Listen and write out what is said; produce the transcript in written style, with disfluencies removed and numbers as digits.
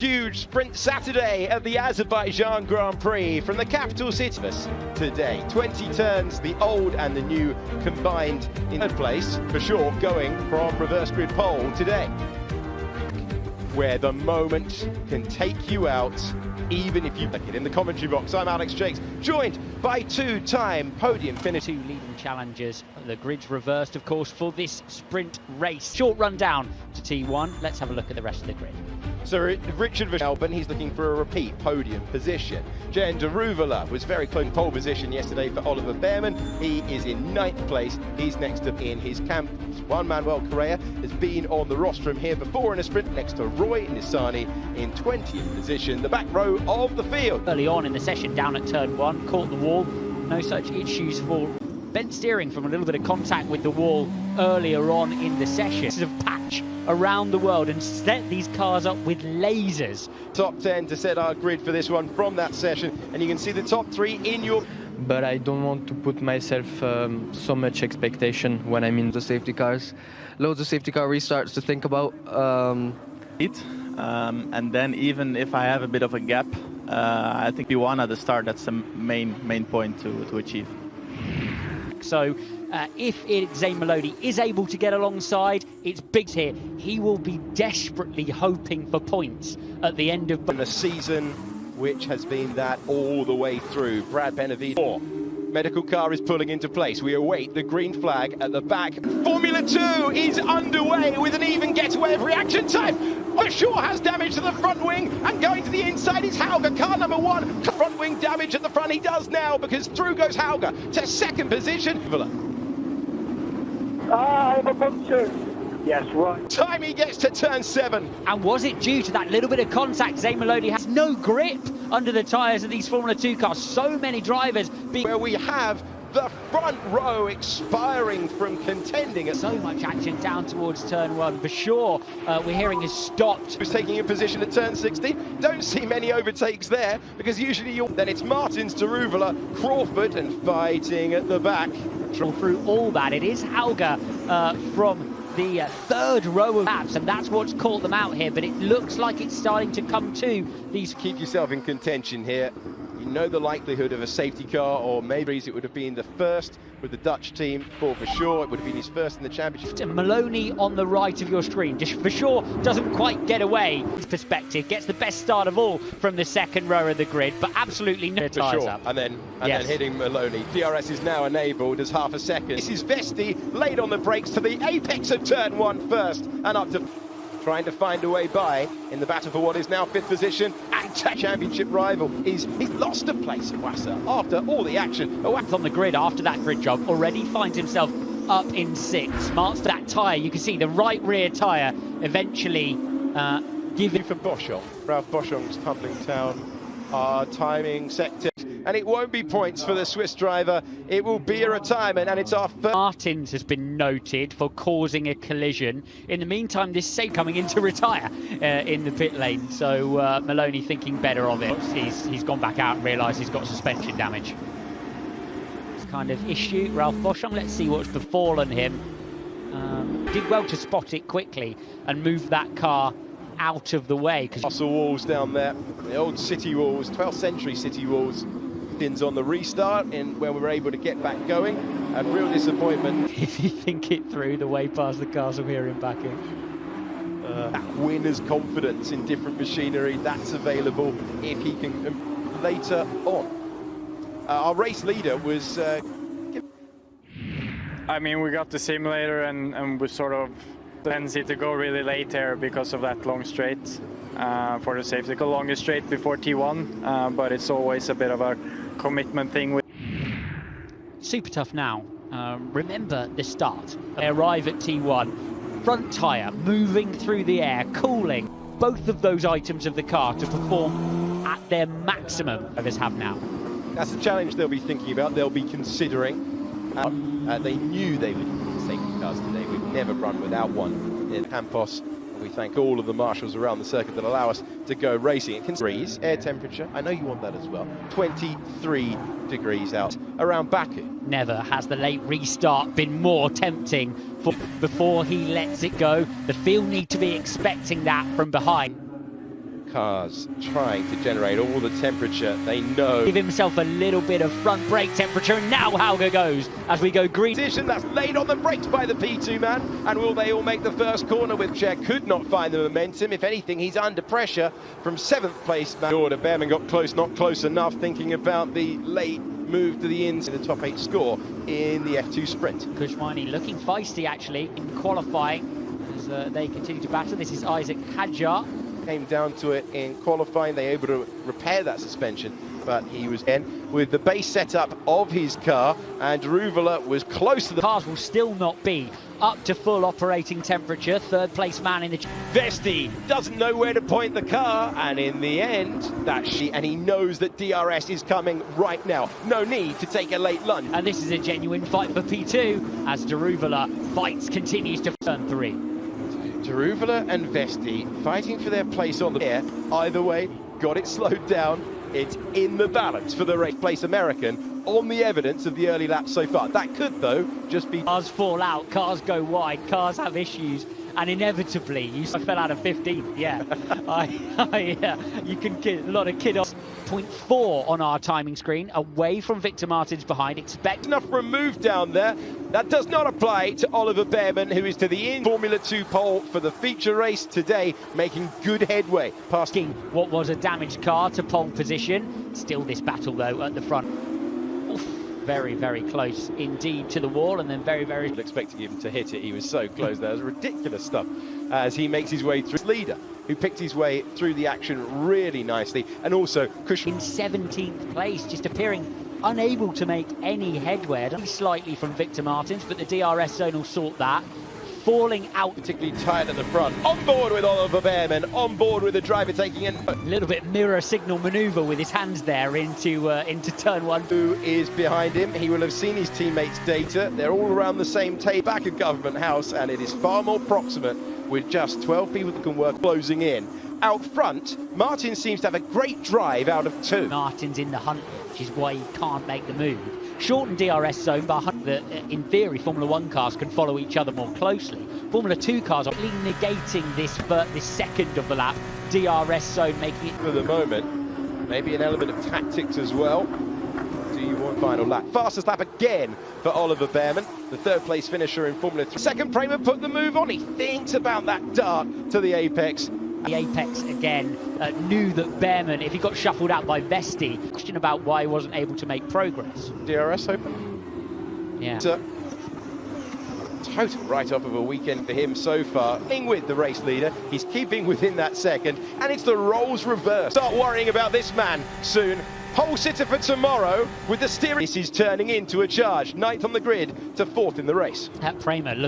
Huge sprint Saturday at the Azerbaijan Grand Prix from the capital city today. 20 turns, the old and the new combined in third place, for sure, going from reverse grid pole today. Where the moment can take you out, even if you like it. In the commentary box, I'm Alex Jakes, joined by two-time podium finisher. Two leading challengers. The grid's reversed, of course, for this sprint race. Short rundown to T1. Let's have a look at the rest of the grid. So Richard Verstappen, he's looking for a repeat podium position. Jen Deruvala was very close in pole position yesterday for Oliver Behrman. He is in 9th place. He's next up in his camp. Juan Manuel Correa has been on the rostrum here before in a sprint next to Roy Nissany in 20th position, the back row of the field. Early on in the session, down at turn 1, caught the wall. No such issues for bent steering from a little bit of contact with the wall earlier on in the session. This is a patch around the world and set these cars up with lasers. Top 10 to set our grid for this one from that session, and you can see the top 3 in your... But I don't want to put myself so much expectation when I'm in the safety cars. Loads of safety car restarts to think about. And then even if I have a bit of a gap, I think P1 at the start, that's the main point to achieve. So if Zane Maloney is able to get alongside, it's big here. He will be desperately hoping for points at the end of the season, which has been that all the way through. Brad Benavides. Medical car is pulling into place. We await the green flag at the back. Formula 2 is underway with an even getaway of reaction time. For sure has damage to the front wing, and going to the inside is Hauger, car number 1. Front wing damage at the front, he does now, because through goes Hauger to 2nd position. I have a puncture. Yes, right. Time he gets to turn 7. And was it due to that little bit of contact? Zane Maloney has no grip under the tyres of these Formula 2 cars. So many drivers being... Where we have the front row expiring from contending. So much action down towards turn 1. For sure, we're hearing has stopped. Who's taking a position at turn 16. Don't see many overtakes there, because usually then it's Martins, Deruvala, Crawford, and fighting at the back. Through all that, it is Hauger from the 3rd row of laps, and that's what's caught them out here, but it looks like it's starting to come to these. Keep yourself in contention here. You know the likelihood of a safety car, or maybe it would have been the first with the Dutch team for sure. It would have been his first in the championship. Maloney on the right of your screen, just for sure doesn't quite get away. His perspective gets the best start of all from the 2nd row of the grid, but absolutely no tyres up. And then hitting Maloney. DRS is now enabled as half a second. This is Vesti late on the brakes to the apex of turn 1 first, and up to trying to find a way by in the battle for what is now 5th position, and championship rival he's lost a place at Wasser after all the action. On the grid after that grid job, already finds himself up in 6th. Smarts that tyre, you can see the right rear tyre eventually given for Boschong. Ralph Boschong's tumbling town timing sector, and it won't be points for the Swiss driver. It will be a retirement, and it's our first. Martins has been noted for causing a collision. In the meantime, this safe coming in to retire in the pit lane. So Maloney thinking better of it. He's gone back out and realised he's got suspension damage. This kind of issue. Ralph Boschong, let's see what's befallen him. Did well to spot it quickly and move that car out of the way. Castle walls down there, the old city walls, 12th century city walls. On the restart, and where we were able to get back going, and real disappointment. If you think it through the way past the castle here in back in. That winner's confidence in different machinery, that's available if he can later on. Our race leader was... I mean, we got the simulator and we sort of tendency to go really late here because of that long straight for the safety. The longest straight before T1, but it's always a bit of a commitment thing. Super tough now. Remember the start. They arrive at T1. Front tyre moving through the air, cooling. Both of those items of the car to perform at their maximum. Others have now. That's the challenge they'll be thinking about. They'll be considering. They knew they would need safety cars today. We've never run without one in Campos. We thank all of the marshals around the circuit that allow us to go racing. It can freeze, air temperature, I know you want that as well, 23 degrees out around Baku. Never has the late restart been more tempting before he lets it go. The field need to be expecting that from behind. cars trying to generate all the temperature they know. Give himself a little bit of front brake temperature, and now Hauger goes as we go green. Decision that's laid on the brakes by the P2 man, and will they all make the first corner? With Check could not find the momentum. If anything, he's under pressure from 7th place. Order Behrman got close, not close enough, thinking about the late move to the ins in the top 8 score in the F2 sprint. Kushmani looking feisty actually in qualifying as they continue to battle. This is Isaac Hadjar. Came down to it in qualifying. They able to repair that suspension, but he was in with the base setup of his car, and Ruvala was close to the cars will still not be up to full operating temperature. 3rd place man in the Vesti doesn't know where to point the car, and in the end and he knows that DRS is coming right now. No need to take a late lunge, and this is a genuine fight for P2 as Daruvala fights continues to turn 3. Daruvala and Vesti fighting for their place on the air. Either way, got it slowed down. It's in the balance for the race place American on the evidence of the early laps so far. That could, though, just be... Cars fall out, cars go wide, cars have issues, and inevitably, you fell out of 15th, yeah. You can get a lot of kid-offs. 0.4 on our timing screen, away from Victor Martins behind. Expect enough for a move down there. That does not apply to Oliver Behrman, who is to the in Formula 2 pole for the feature race today, making good headway. Passing what was a damaged car to pole position. Still this battle, though, at the front. Oof, very, very close indeed to the wall, and then very, very... Expecting him to hit it, he was so close. That was ridiculous stuff as he makes his way through. Leader, who picked his way through the action really nicely, and also Cushman in 17th place, just appearing unable to make any headway, slightly from Victor Martins, but the DRS zone will sort that. Falling out, particularly tight at the front. On board with Oliver Behrman, on board with the driver taking in a little bit mirror signal manoeuvre with his hands there into turn 1. Who is behind him? He will have seen his teammates' data. They're all around the same table back at Government House, and it is far more proximate with just 12 people that can work closing in. Out front, Martin seems to have a great drive out of 2. Martin's in the hunt, which is why he can't make the move. Shortened DRS zone, but in theory Formula 1 cars can follow each other more closely. Formula 2 cars are negating this second of the lap. DRS zone making it... For the moment, maybe an element of tactics as well. Do you want final lap? Fastest lap again for Oliver Behrman, the 3rd place finisher in Formula 3. Second Prema put the move on. He thinks about that dart to the apex. The apex again knew that Behrman, if he got shuffled out by Vesti, question about why he wasn't able to make progress. DRS open? Yeah. Total write-off of a weekend for him so far. With the race leader, he's keeping within that second, and it's the roles reversed. Start worrying about this man soon. Pole sitter for tomorrow with the steering. This is turning into a charge. 9th on the grid to 4th in the race. That Prema looking